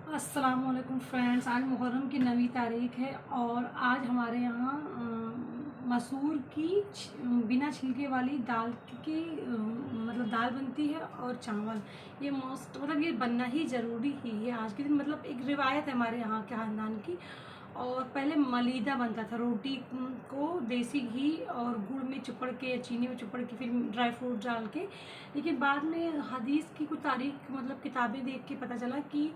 अस्सलाम वालेकुम फ्रेंड्स। आज मुहर्रम की 9वीं तारीख है और आज हमारे यहाँ मसूर की बिना छिलके वाली दाल की मतलब दाल बनती है और चावल। ये मोस्ट मतलब ये बनना ही ज़रूरी ही है आज के दिन। मतलब एक रिवायत है हमारे यहाँ के ख़ानदान की। और पहले मलीदा बनता था, रोटी को देसी घी और गुड़ में चुपड़ के या चीनी में चुपड़ के फिर ड्राई फ्रूट डाल के। लेकिन बाद में हदीस की कुछ तारीख मतलब किताबें देख के पता चला कि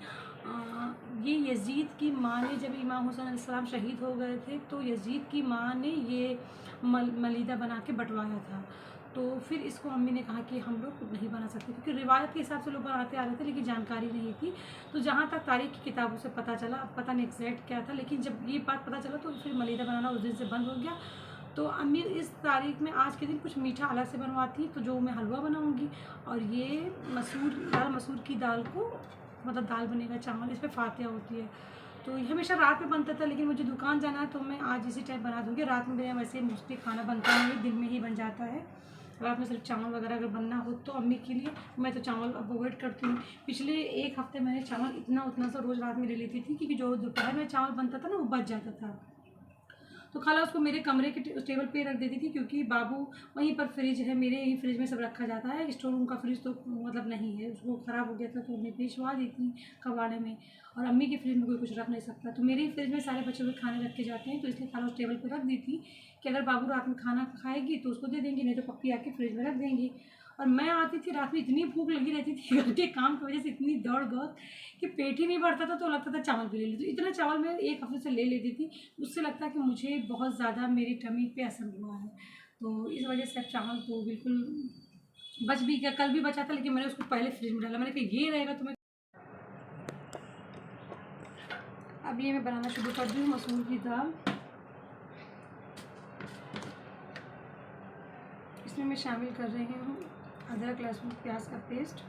ये यजीद की माँ ने, जब इमाम हुसैन अलैहिस्सलाम शहीद हो गए थे तो यजीद की माँ ने ये मलीदा बना के बंटवाया था। तो फिर इसको अम्मी ने कहा कि हम लोग नहीं बना सकते, क्योंकि रिवायत के हिसाब से लोग बनाते आ रहे थे लेकिन जानकारी नहीं थी। तो जहाँ तक तारीख की किताबों से पता चला, अब पता नहीं एग्जैक्ट क्या था, लेकिन जब ये बात पता चला तो फिर मलीदा बनाना उस दिन से बंद हो गया। तो अम्मी इस तारीख में आज के दिन कुछ मीठा अलग से बनवाती हैं, तो जो मैं हलवा बनाऊँगी। और ये लाल मसूर की दाल को मतलब दाल बनेगा, चावल, इस पर फातिहा होती है। तो ये हमेशा रात में बनता था, लेकिन मुझे दुकान जाना है तो मैं आज इसी टाइम बना दूँगी। रात में मेरा वैसे मोस्टली खाना बनता नहीं, दिन में ही बन जाता है। रात में सिर्फ चावल वगैरह अगर बनना हो तो अम्मी के लिए। मैं तो चावल अवॉइड करती हूँ। पिछले एक हफ्ते मैंने चावल इतना उतना सा रोज़ रात में ले लेती थी, क्योंकि जो दोपहर में चावल बनता था ना वो बच जाता था। तो खाला उसको मेरे कमरे के टेबल पे रख देती थी, क्योंकि बाबू वहीं पर फ्रिज है, मेरे ही फ्रिज में सब रखा जाता है। स्टोर रूम का फ्रिज तो मतलब नहीं है, उसको ख़राब हो गया था तो मैं भिजवा दी थी कबाड़े में। और अम्मी के फ्रिज में कोई कुछ रख नहीं सकता, तो मेरे ही फ्रिज में सारे बच्चों के खाने रखे जाते हैं। तो इसलिए खाला उस टेबल पर रख दी थी कि अगर बाबू रात में खाना खाएगी तो उसको दे देंगे, नहीं तो पप्पी आके फ्रिज में रख देंगी। और मैं आती थी रात में, इतनी भूख लगी रहती थी घर के काम की वजह से, इतनी दौड़ भाग कि पेट ही नहीं भरता था, तो लगता था चावल भी ले लेती। तो इतना चावल मैं एक हफ्ते से ले लेती थी। उससे लगता है कि मुझे बहुत ज़्यादा मेरी टमी पे असर हुआ है। तो इस वजह से अब चावल तो बिल्कुल बच भी गया, कल भी बचा था लेकिन मैंने उसको पहले फ्रिज में डाला। मैंने कहा ये रहेगा तो मैं अब ये मैं बनाना शुरू कर दूँ मसूर की दाल। इसमें मैं शामिल कर रही हूँ अदरक लहसुन प्याज का पेस्ट,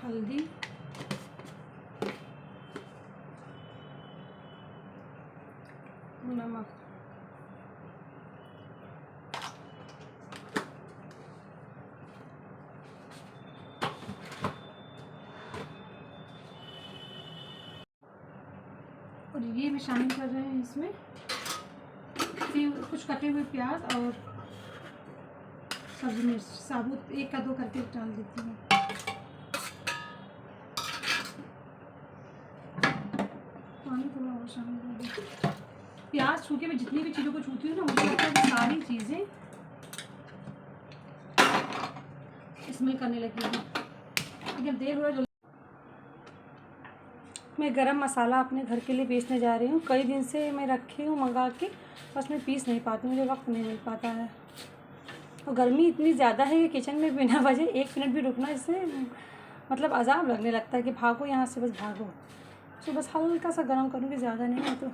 हल्दी, नमक। और ये मैं शामिल कर रहे हैं इसमें कुछ कटे हुए प्याज और सब्जी मिर्च साबुत, एक का दो करके डाल देती हूँ। पानी थोड़ा और शामिल कर देती हूँ। प्याज छू के मैं जितनी भी चीज़ों को छूती हूँ ना, मुझे लगता है कि सारी चीज़ें इसमें करने लगी हूँ। लेकिन देर हो रहा। मैं गरम मसाला अपने घर के लिए बेचने जा रही हूँ। कई दिन से मैं रखी हूँ मंगा के, बस मैं पीस नहीं पाती, मुझे वक्त नहीं मिल पाता है। और गर्मी इतनी ज़्यादा है कि किचन में बिना वजह 1 मिनट भी रुकना इससे मतलब अजाब लगने लगता है कि भागो यहाँ से, बस भागो। तो बस हल्का सा गर्म करूँगी, ज़्यादा नहीं है। तो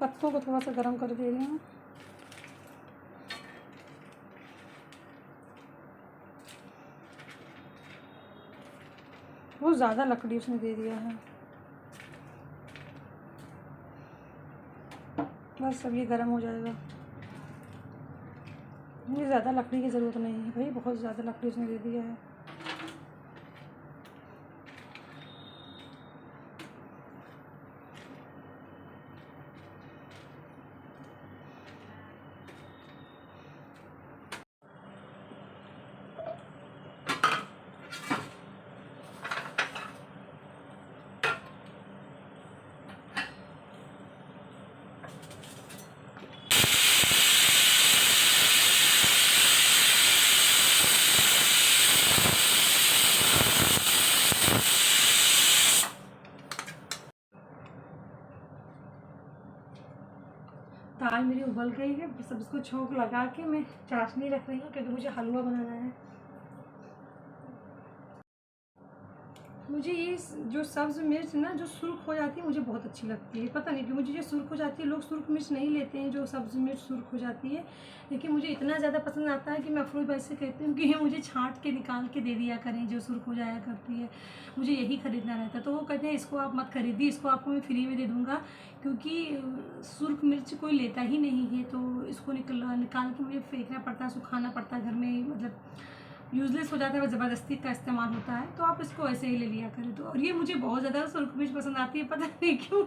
पत्तों को थोड़ा सा गर्म कर दे रही हूँ। बहुत ज़्यादा लकड़ी उसने दे दिया है। बस अब ये गर्म हो जाएगा। मुझे ज़्यादा लकड़ी की ज़रूरत नहीं है भाई, बहुत ज़्यादा लकड़ी उसने दे दिया है। दाल मेरी उबल गई है, सब इसको छोंक लगा के मैं चाशनी रख रही हूँ, क्योंकि मुझे हलवा बनाना है। मुझे ये जो सब्ज़ मिर्च ना जो सुर्ख हो जाती है मुझे बहुत अच्छी लगती है। पता नहीं क्यों मुझे जो सुर्ख हो जाती है, लोग सुर्ख मिर्च नहीं लेते हैं जो सब्ज़ मिर्च सुर्ख हो जाती है, लेकिन मुझे इतना ज़्यादा पसंद आता है कि मैं अफरोज़ भाई से कहती हूँ कि ये मुझे छाँट के निकाल के दे दिया करें जो सुर्ख हो जाया करती है, मुझे यही ख़रीदना रहता है। तो वो कहते हैं इसको आप मत खरीदिए, इसको आपको मैं फ्री में दे दूँगा, क्योंकि सुर्ख मिर्च कोई लेता ही नहीं है, तो इसको निकाल के मुझे फेंकना पड़ता है, सुखाना पड़ता है घर में, मतलब यूज़लेस हो जाता है, वो ज़बरदस्ती का इस्तेमाल होता है। तो आप इसको ऐसे ही ले लिया करें। तो और ये मुझे बहुत ज़्यादा सुर्ख मिर्च पसंद आती है, पता नहीं क्यों।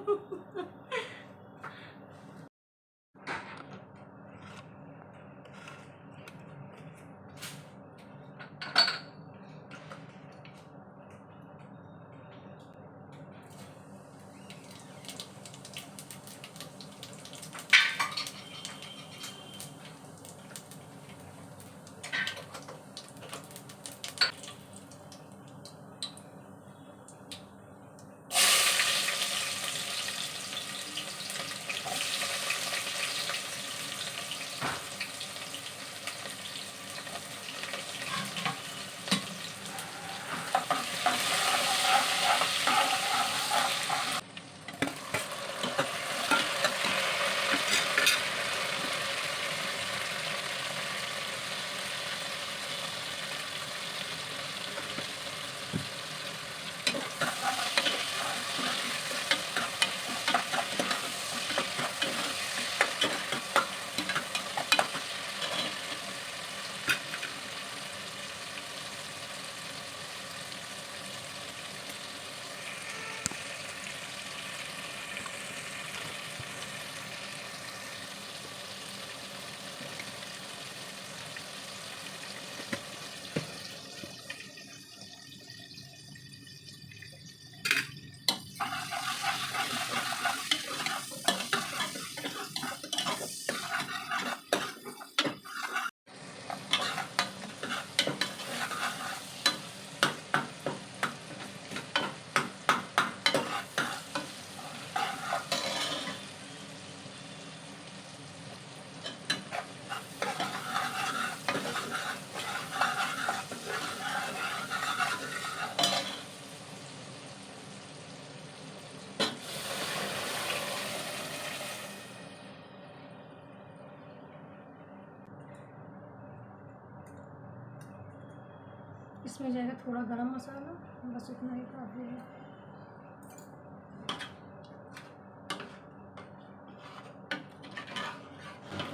इसमें जाएगा थोड़ा गरम मसाला, बस इतना ही काफ़ी है।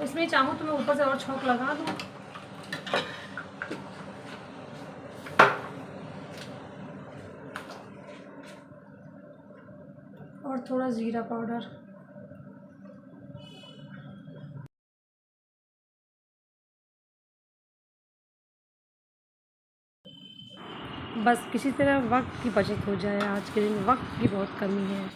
इसमें चाहूँ तो मैं ऊपर से और छौंक लगा दूँ। और थोड़ा ज़ीरा पाउडर। बस किसी तरह वक्त की बचत हो जाए, आज के दिन वक्त की बहुत कमी है।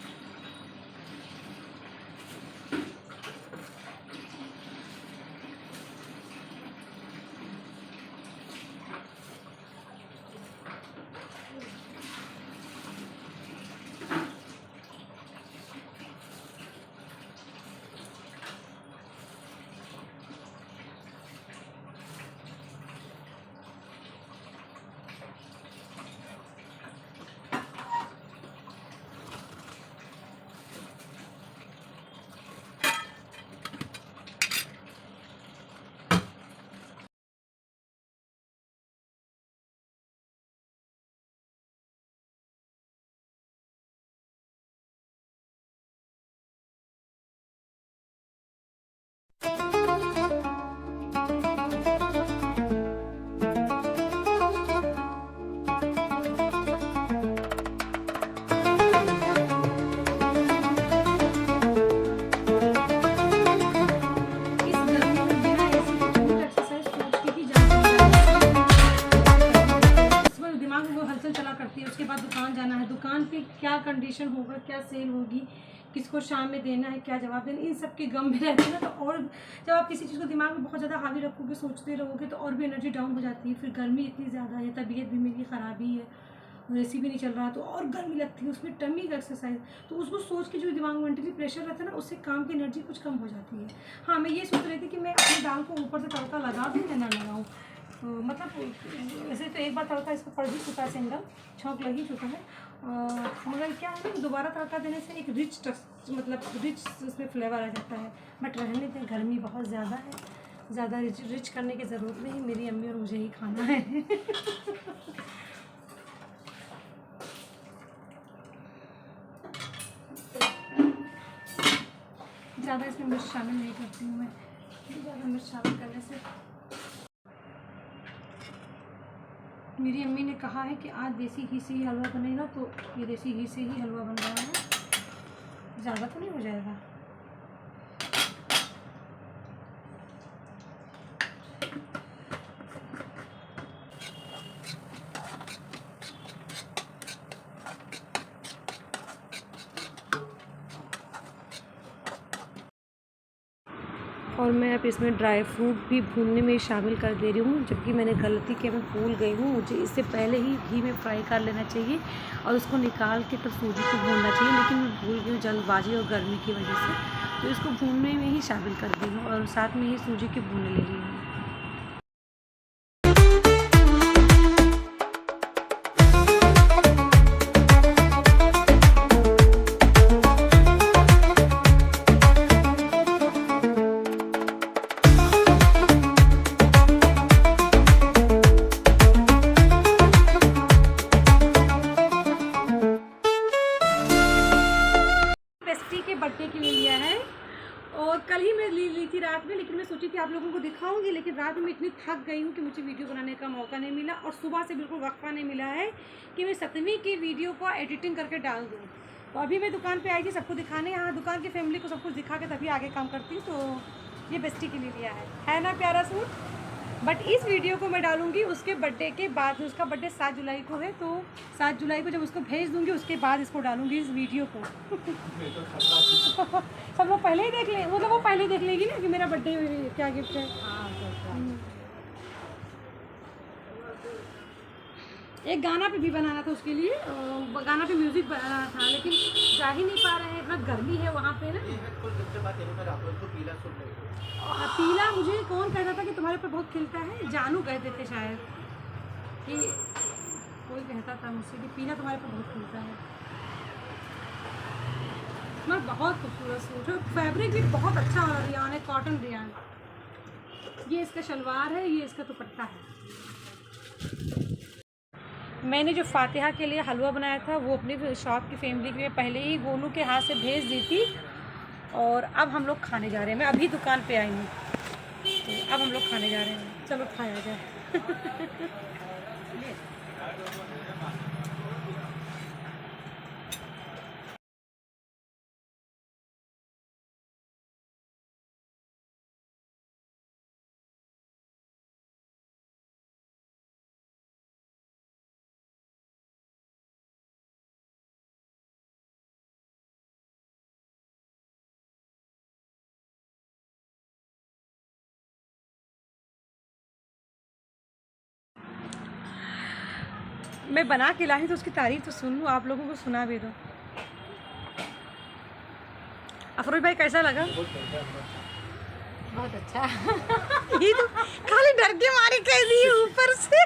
उसके बाद दुकान जाना है, दुकान पे क्या कंडीशन होगा, क्या सेल होगी, किसको शाम में देना है, क्या जवाब देना, इन सब के गम में रहते हैं ना। तो और जब आप किसी चीज़ को दिमाग में बहुत ज़्यादा हावी रखोगे, सोचते रहोगे, तो और भी एनर्जी डाउन हो जाती है। फिर गर्मी इतनी ज़्यादा है, तबीयत भी मेरी ख़राबी है और एसी भी नहीं चल रहा, तो और गर्मी लगती है, उसमें टमी का एक्सरसाइज, तो उसको सोच के जो दिमाग में मेंटली प्रेशर रहता है ना, उससे काम की एनर्जी कुछ कम हो जाती है। हाँ, मैं ये सोच रही थी कि मैं अपनी दाल को ऊपर से तड़का लगा दूँ या ना लगाऊँ, मतलब वैसे तो एक बार तड़का इसको पड़ ही चुका है, सिंगल छौंक लग ही चुका है, मगर क्या है ना, दोबारा तड़का देने से एक रिच टेक्स्ट, मतलब रिच उसमें फ्लेवर आ जाता है। बट रहने दें, गर्मी बहुत ज़्यादा है, ज़्यादा रिच करने की ज़रूरत नहीं, मेरी अम्मी और मुझे ही खाना है। ज़्यादा इसमें मिर्च शामिल नहीं करती हूँ मैं, ज़्यादा मिर्च शामिल करने से। मेरी अम्मी ने कहा है कि आज देसी घी से ही हलवा बनेगा, तो ये देसी घी से ही हलवा बन रहा है, ज़्यादा तो नहीं हो जाएगा। और मैं अब इसमें ड्राई फ्रूट भी भूनने में शामिल कर दे रही हूँ, जबकि मैंने गलती की, मैं भूल गई हूँ। मुझे इससे पहले ही घी में फ्राई कर लेना चाहिए और उसको निकाल के तब सूजी को भूनना चाहिए, लेकिन मैं भूल गई हूँ जल्दबाजी और गर्मी की वजह से, तो इसको भूनने में ही शामिल कर दी हूँ और साथ में ही सूजी के भून ले रही हूँ। के बर्थडे के लिए लिया है, और कल ही मैं ली थी रात में, लेकिन मैं सोची थी आप लोगों को दिखाऊंगी, लेकिन रात में इतनी थक गई हूँ कि मुझे वीडियो बनाने का मौका नहीं मिला, और सुबह से बिल्कुल वक्फा नहीं मिला है कि मैं 7वीं की वीडियो को एडिटिंग करके डाल दूँ। तो अभी मैं दुकान पे आई थी सबको दिखाने, यहाँ दुकान की फैमिली को सब कुछ दिखा के तभी आगे काम करती हूँ। तो ये बेस्टी के लिए लिया है ना प्यारा सूट। बट इस वीडियो को मैं डालूंगी उसके बर्थडे के बाद, उसका बर्थडे 7 जुलाई को है, तो 7 जुलाई को जब उसको भेज दूंगी उसके बाद इसको डालूंगी इस वीडियो को। सब लोग पहले ही देख ले, मतलब वो पहले ही देख लेगी ना कि मेरा बर्थडे क्या गिफ्ट है। एक गाना पे भी बनाना था उसके लिए, गाना पे म्यूजिक बनाना था, लेकिन जा ही नहीं पा रहे हैं, इतना गर्मी है वहाँ पे ना। पीला मुझे कौन कहता था कि तुम्हारे ऊपर बहुत खिलता है, जानू कहते थे शायद, कि कोई कहता था मुझसे कि पीला तुम्हारे ऊपर बहुत खिलता है। मगर बहुत खूबसूरत सूट है, फैब्रिक भी बहुत अच्छा वाला रियान है, कॉटन रियान। ये इसका शलवार है, ये इसका दुपट्टा है। मैंने जो फातिहा के लिए हलवा बनाया था वो अपनी शॉप की फैमिली के लिए पहले ही गोलू के हाथ से भेज दी थी, और अब हम लोग खाने जा रहे हैं। मैं अभी दुकान पे आई हूँ, तो अब हम लोग खाने जा रहे हैं, चलो खाया जाए। मैं बना के लाई तो उसकी तारीफ तो सुन लूँ, आप लोगों को सुना भी दो। अफरोज भाई कैसा लगा? बहुत अच्छा। ये तो खाली डर के मारे कह दी ऊपर से।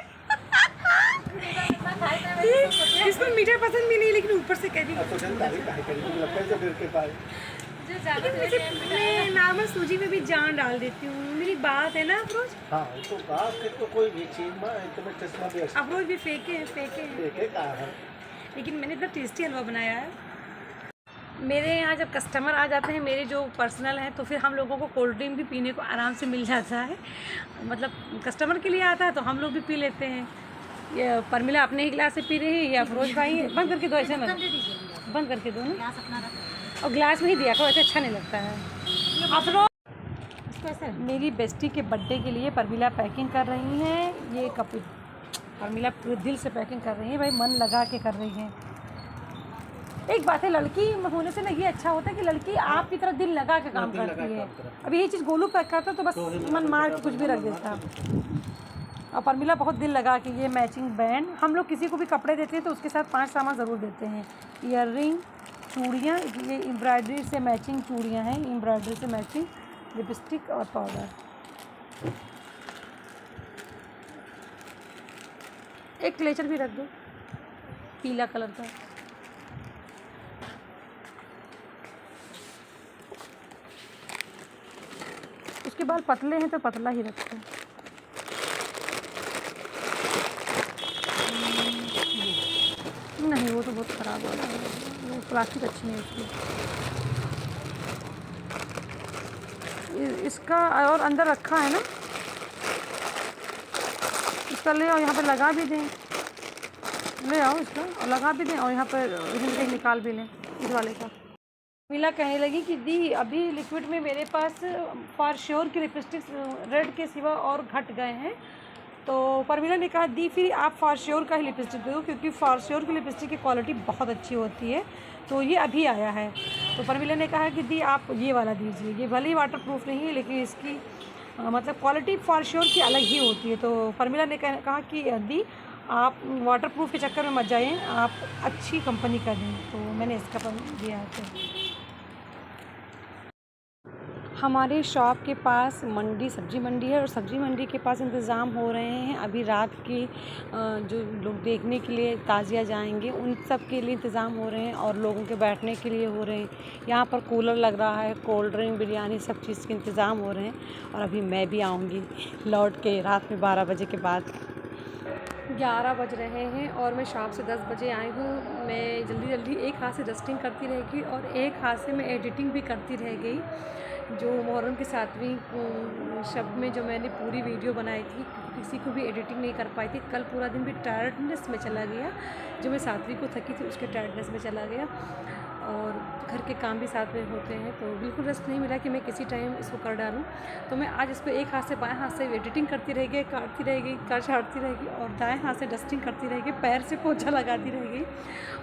इसको मीठा पसंद भी नहीं, लेकिन ऊपर से कह दी। मैं नॉर्मल सूजी में भी जान डाल देती हूँ, मेरी बात है ना अफरोज। हाँ, तो बात के तो कोई भी चीज में तुम्हें चश्मा भी अफरोज भी फेंके लेकिन मैंने इतना टेस्टी हलवा बनाया है। मेरे यहाँ जब कस्टमर आ जाते हैं मेरे जो पर्सनल हैं, तो फिर हम लोगों को कोल्ड ड्रिंक भी पीने को आराम से मिल जाता है। मतलब कस्टमर के लिए आता है तो हम लोग भी पी लेते हैं। ये परमिला अपने ही गिलास से पी रही है, या अफरोज भाई बंद करके दो, ऐसे मत बंद करके दो ना, और गिलास में ही दिया करो, ऐसे अच्छा नहीं लगता है। अफरोज मेरी बेस्टी के बर्थडे के लिए परमिला पैकिंग कर रही हैं। ये कप परमिला पूरे दिल से पैकिंग कर रही है भाई, मन लगा के कर रही है। एक बात है, लड़की होने से ना ये अच्छा होता है कि लड़की आपकी तरह दिल लगा के काम करती है। अब यही चीज़ गोलू पैक करता तो बस मन मार के कुछ भी रख देता, और परमिला बहुत दिल लगा के। ये मैचिंग बैंड, हम लोग किसी को भी कपड़े देते हैं तो उसके साथ 5 सामान ज़रूर देते हैं। ईयर रिंग, चूड़ियाँ, ये एम्ब्रॉयडरी से मैचिंग चूड़ियाँ हैं, एम्ब्रॉयडरी से मैचिंग लिपस्टिक और पाउडर। एक क्लेचर भी रख दो पीला कलर का। उसके बाल पतले हैं तो पतला ही रखो। नहीं वो तो बहुत ख़राब हो रहा है, वो प्लास्टिक अच्छी नहीं उसकी। इसका और अंदर रखा है ना, इसका ले आओ, यहाँ पर लगा भी दें, ले आओ इसका और लगा भी दें, और यहाँ पर कहीं निकाल भी लें इस वाले का। मीला कहने लगी कि दी अभी लिक्विड में मेरे पास फॉर श्योर की लिपस्टिक्स रेड के सिवा और घट गए हैं। तो परमीला ने कहा दी फिर आप फॉर श्योर का ही लिपस्टिक दे दो, क्योंकि फॉर श्योर की लिपस्टिक की क्वालिटी बहुत अच्छी होती है। तो ये अभी आया है, तो परमीला ने कहा कि दी आप ये वाला दीजिए, ये भले ही वाटर प्रूफ नहीं है लेकिन इसकी मतलब क्वालिटी फॉर श्योर की अलग ही होती है। तो परमीला ने कहा कि दी आप वाटर प्रूफ के चक्कर में मत जाइए, आप अच्छी कंपनी का दें। तो मैंने इसका दिया है। हमारे शॉप के पास मंडी, सब्ज़ी मंडी है, और सब्ज़ी मंडी के पास इंतज़ाम हो रहे हैं। अभी रात के जो लोग देखने के लिए ताज़िया जाएंगे उन सब के लिए इंतज़ाम हो रहे हैं, और लोगों के बैठने के लिए हो रहे हैं। यहाँ पर कूलर लग रहा है, कोल्ड ड्रिंक, बिरयानी, सब चीज़ के इंतज़ाम हो रहे हैं। और अभी मैं भी आऊँगी लौट के रात में 12 बजे के बाद। 11 बज रहे हैं और मैं शॉप से 10 बजे आई हूँ। मैं जल्दी जल्दी एक हाथ से डस्टिंग करती रहेगी और एक हाथ से मैं एडिटिंग भी करती रह गई। जो मुहर्रम की 7वीं शब में जो मैंने पूरी वीडियो बनाई थी, किसी को भी एडिटिंग नहीं कर पाई थी। कल पूरा दिन भी टायर्डनेस में चला गया, जो मैं 7वीं को थकी थी उसके टायर्डनेस में चला गया, और घर के काम भी साथ में होते हैं, तो बिल्कुल रेस्ट नहीं मिला कि मैं किसी टाइम इसको कर डालूं। तो मैं आज इसको एक हाथ से बाएं हाथ से एडिटिंग करती रहेगी, काटती रहेगी, छाटती रहेगी, और दाएं हाथ से डस्टिंग करती रहेगी, पैर से पोछा लगाती रहेगी।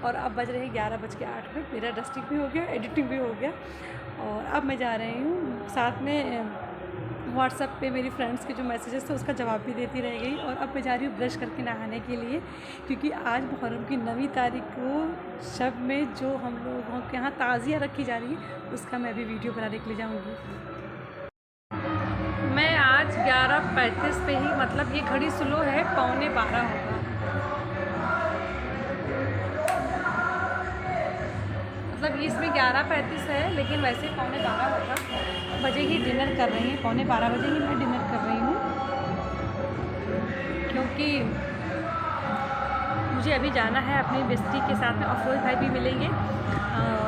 और अब बज रहे 11:08। मेरा डस्टिंग भी हो गया, एडिटिंग भी हो गया, और अब मैं जा रही हूँ साथ में व्हाट्सएप पे मेरी फ्रेंड्स के जो मैसेजेस थे उसका जवाब भी देती रह गई। और अब मैं जा रही हूँ ब्रश करके नहाने के लिए, क्योंकि आज मुहर्रम की 9वीं तारीख को शब में जो हम लोगों के यहाँ ताज़िया रखी जा रही है उसका मैं भी वीडियो बनाने के लिए जाऊँगी। मैं आज 11:35 पे ही, मतलब ये घड़ी स्लो है, 11:45 होगा, मतलब इसमें 11:35 है लेकिन वैसे 11:45 होगा बजे ही डिनर कर रही हैं। 11:45 बजे ही मैं डिनर कर रही हूँ, क्योंकि मुझे अभी जाना है अपनी बेस्टी के साथ में। अफरोज भाई भी मिलेंगे,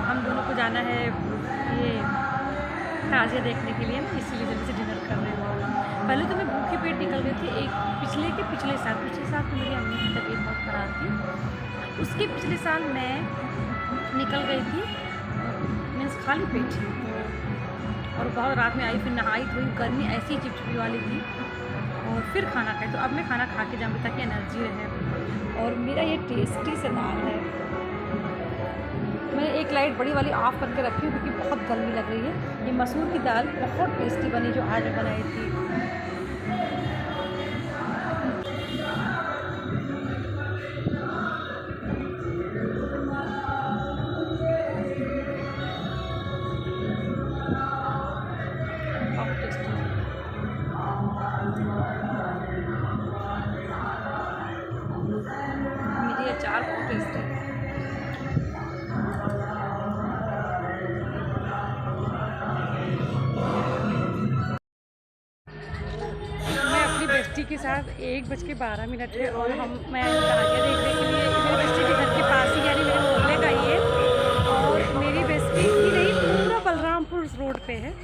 हम दोनों को जाना है ये ताज़िया देखने के लिए, इसीलिए जल्दी से डिनर कर रही हूँ। पहले तो मैं भूखे पेट निकल गई थी, एक पिछले साल तो मेरी अम्मी की तबीयत बहुत ख़राब थी, उसके पिछले साल मैं निकल गई थी मीन्स खाली पेट, और बहुत रात में आई, फिर नहाई धोई, गर्मी ऐसी चिपचिपी वाली थी, और फिर खाना खाई। तो अब मैं खाना खा के जाऊँगी ताकि एनर्जी रहे। और मेरा ये टेस्टी से दाल है, मैंने एक लाइट बड़ी वाली ऑफ करके रखी हूँ क्योंकि बहुत गर्मी लग रही है। ये मसूर की दाल बहुत टेस्टी बनी जो आज बनाई थी। मेरी अचार बहुत टेस्टी है। मैं अपनी बेस्टी के साथ 1:12 है और मैं ताज़िया देखने के लिए, मेरी बेस्टी के घर के पास ही, यानी मेरे मोहल्ले का ही है, और मेरी बेस्टी ही नहीं पूरा बलरामपुर रोड पे है।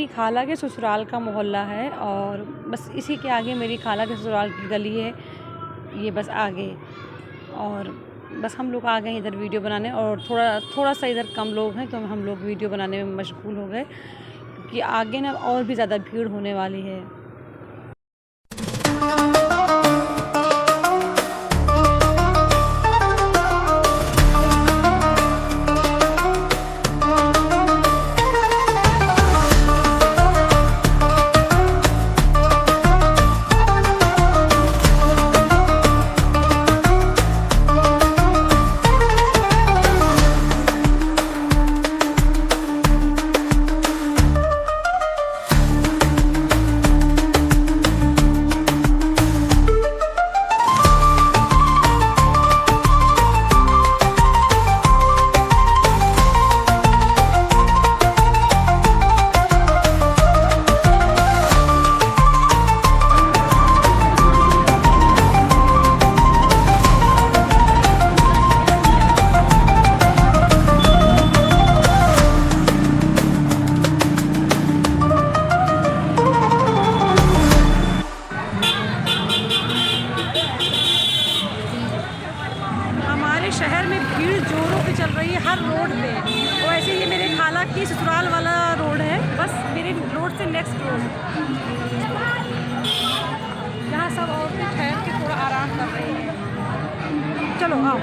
मेरी खाला के ससुराल का मोहल्ला है और बस इसी के आगे मेरी खाला के ससुराल की गली है, ये बस आगे। और बस हम लोग आ गए इधर वीडियो बनाने और थोड़ा सा इधर कम लोग हैं तो हम लोग वीडियो बनाने में मशगूल हो गए क्योंकि आगे ना और भी ज़्यादा भीड़ होने वाली है। शहर में भीड़ जोरों पे चल रही है हर रोड पे। तो ऐसे ये मेरे खाला की ससुराल वाला रोड है, बस मेरे रोड से नेक्स्ट रोड, जहाँ सब औरतें ठहर के थोड़ा आराम कर रही हैं। चलो आओ।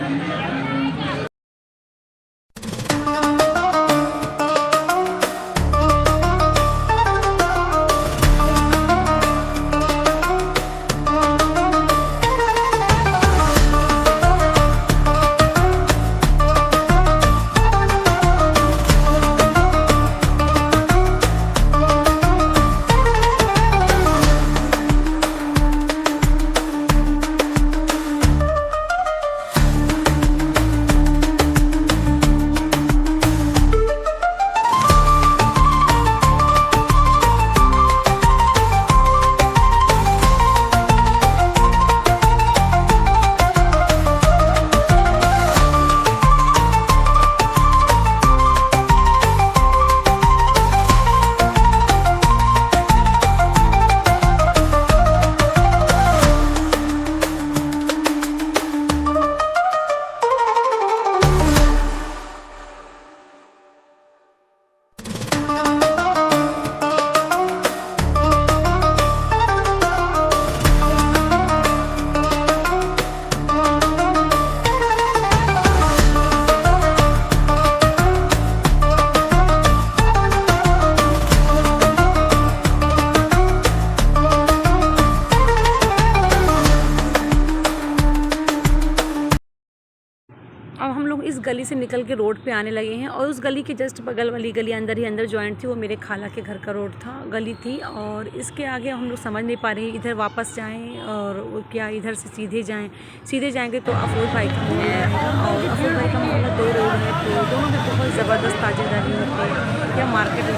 अब हम लोग इस गली से निकल के रोड पे आने लगे हैं और उस गली के जस्ट बगल वाली गली अंदर ही अंदर जॉइंट थी, वो मेरे खाला के घर का रोड था, गली थी। और इसके आगे हम लोग समझ नहीं पा रहे इधर वापस जाएं और क्या इधर से सीधे जाएं। सीधे जाएंगे तो अफरोज भाई का मोहल्ला है और अफरोज भाई का मोहल्ला 2 रोड है, तो दोनों में बहुत ज़बरदस्त ताजेदारी होती है। क्या मार्केट है,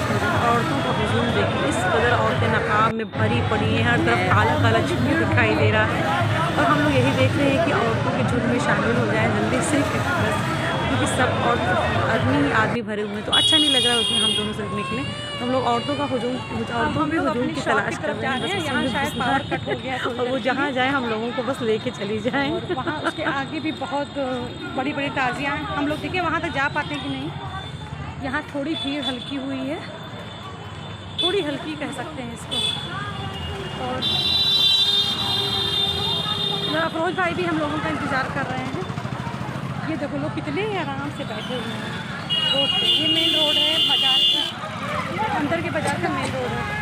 औरतों का हुजूम देखिए, इस कदर औरतें नकाब में भरी पड़ी हैं, हर तरफ काला काला झुंड दिखाई दे रहा है। और हम लोग यही देख रहे हैं कि औरतों के झुंड में शामिल हो जाए जल्दी से, बस क्योंकि सब आदमी भरे हुए हैं तो अच्छा नहीं लग रहा है उसमें हम दोनों सिर्फ निकले। हम लोग औरतों का हुजूम, औरतों भी हुजूम की तलाश कर रहे हैं। यहाँ शायद पावर कट हो गया और वो जहाँ जाए हम लोगों को बस लेके चली जाएं। और वहाँ उसके आगे भी बहुत बड़ी बड़ी ताजियाँ हैं, हम लोग देखिए वहाँ तक जा पाते हैं कि नहीं। यहाँ थोड़ी भीड़ हल्की हुई है, थोड़ी हल्की कह सकते हैं इसको। और अफरोज भाई भी हम लोगों का इंतज़ार कर रहे हैं। ये देखो लोग कितने आराम से बैठे हुए हैं रोड पे। ये मेन रोड है बाज़ार का, अंदर के बाज़ार का मेन रोड है।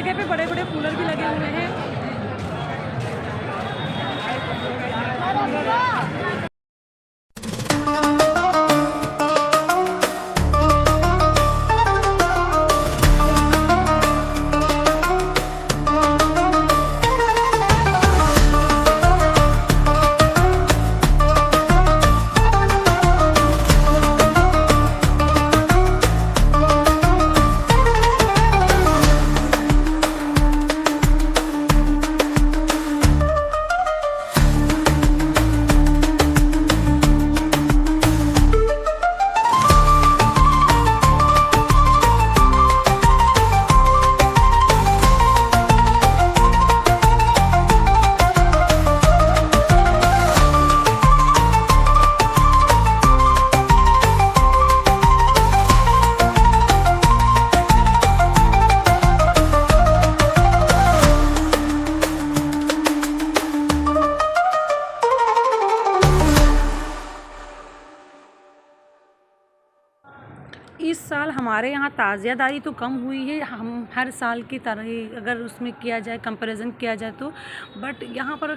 जगह पे बड़े बड़े कूलर भी लगे हुए हैं। इस साल हमारे यहाँ ताज़ियादारी तो कम हुई है, हम हर साल की तरह अगर उसमें किया जाए, कंपैरिजन किया जाए तो, बट यहाँ पर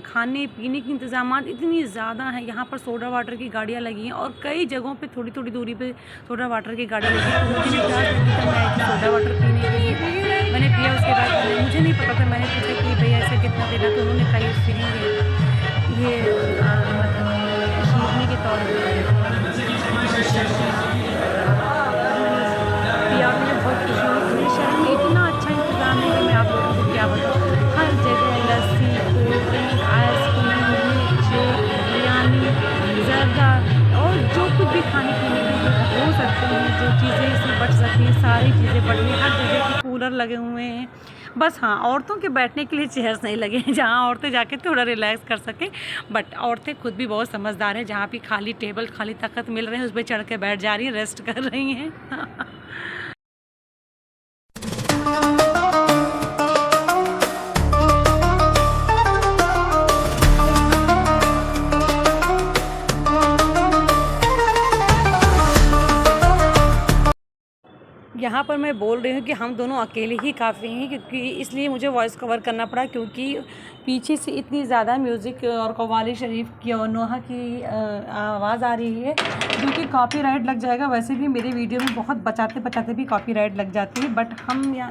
खाने पीने के इंतज़ामात इतनी ज़्यादा हैं। यहाँ पर सोडा वाटर की गाड़ियाँ लगी हैं और कई जगहों पे थोड़ी थोड़ी दूरी पे सोडा वाटर की गाड़ियाँ लगी हैं। तो मुझे भी प्यास लगी तो मैं सोडा वाटर पीने के लिए मैंने पिया। उसके बाद मुझे नहीं पता था, मैंने पूछा कि भैया ऐसे कितना देना, तो उन्होंने कहा ये फ्री है, ये शीरनी के तौर पर पिया। मुझे बहुत खुशी हुई। मेरे शहर में इतना अच्छा इंतज़ाम है कि मैं आप लोगों को क्या बताऊँ। हर जगह lassi, cold drink, ice cream, milkshake, biryani, zarda और जो कुछ भी खाने पीने के लिए हो सकते हैं, जो चीज़ें इसमें बच सकती हैं, सारी चीज़ें बट रही। हर जगह के कूलर लगे हुए हैं। बस हाँ, औरतों के बैठने के लिए चेयर्स नहीं लगे हैं जहाँ औरतें जाके थोड़ा रिलैक्स कर सकें। बट औरतें खुद भी बहुत समझदार हैं, जहाँ भी खाली टेबल, खाली तख्त मिल रहे हैं उस पर चढ़ के बैठ जा रही हैं, रेस्ट कर रही हैं। यहाँ पर मैं बोल रही हूँ कि हम दोनों अकेले ही काफ़ी हैं, क्योंकि इसलिए मुझे वॉइस कवर करना पड़ा, क्योंकि पीछे से इतनी ज़्यादा म्यूज़िक और कव्वाली शरीफ की और नोहा की आवाज़ आ रही है, जो कि कॉपीराइट लग जाएगा। वैसे भी मेरे वीडियो में बहुत बचाते बचाते भी कॉपीराइट लग जाती है। बट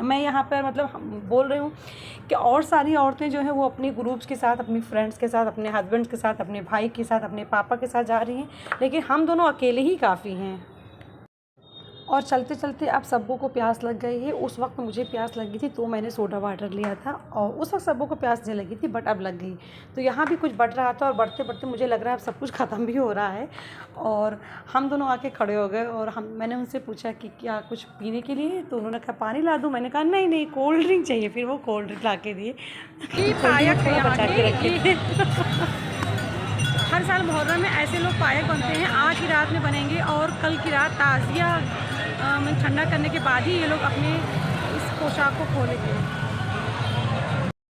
मैं यहाँ पर मतलब बोल रही हूँ कि और सारी औरतें जो हैं वो अपने ग्रुप्स के साथ, अपनी फ्रेंड्स के साथ, अपने हस्बैंड के साथ, अपने भाई के साथ, अपने पापा के साथ जा रही हैं, लेकिन हम दोनों अकेले ही काफ़ी हैं। और चलते चलते अब सबों को प्यास लग गई है। उस वक्त मुझे प्यास लगी थी तो मैंने सोडा वाटर लिया था, और उस वक्त सबों को प्यास नहीं लगी थी, बट अब लग गई। तो यहाँ भी कुछ बढ़ रहा था और बढ़ते बढ़ते मुझे लग रहा है अब सब कुछ ख़त्म भी हो रहा है। और हम दोनों आके खड़े हो गए और मैंने उनसे पूछा कि क्या कुछ पीने के लिए, तो उन्होंने कहा पानी ला दूँ। मैंने कहा नहीं नहीं, कोल्ड ड्रिंक चाहिए। फिर वो कोल्ड ड्रिंक ला के दिए। बचा के रखे। हर साल मुहर्रम में ऐसे लोग पायक बनते हैं। आज की रात में बनेंगे और कल की रात ताज़िया में ठंडा करने के बाद ही ये लोग अपने इस पोशाक को खोलेंगे।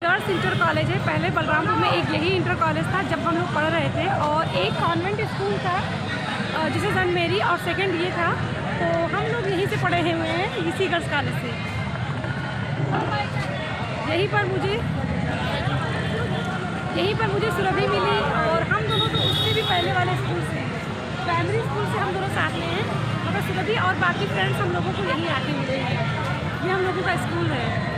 गर्ल्स इंटर कॉलेज है। पहले बलरामपुर में एक यही इंटर कॉलेज था जब हम लोग पढ़ रहे थे, और एक कॉन्वेंट स्कूल था जिसे सन मेरी, और सेकंड ये था। तो हम लोग यहीं से पढ़े हुए हैं, इसी गर्ल्स कॉलेज से। यहीं पर मुझे सुरभि मिली, और हम दोनों तो उससे भी पहले वाले स्कूल से, प्राइमरी स्कूल से हम दोनों साथ में हैं, मगर सुरभि और बाकी फ्रेंड्स हम लोगों को यहीं आके मिले हैं। ये हम लोगों का स्कूल है।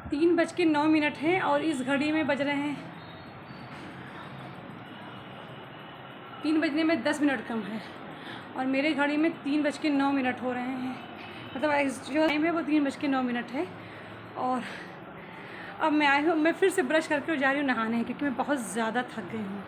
3:09 हैं और इस घड़ी में बज रहे हैं 3 बजने में 10 मिनट कम है और मेरे घड़ी में 3:09 हो रहे हैं। मतलब जो टाइम है वो 3:09 है। और अब मैं आई हूँ, मैं फिर से ब्रश करके जा रही हूँ नहाने, क्योंकि मैं बहुत ज़्यादा थक गई हूँ।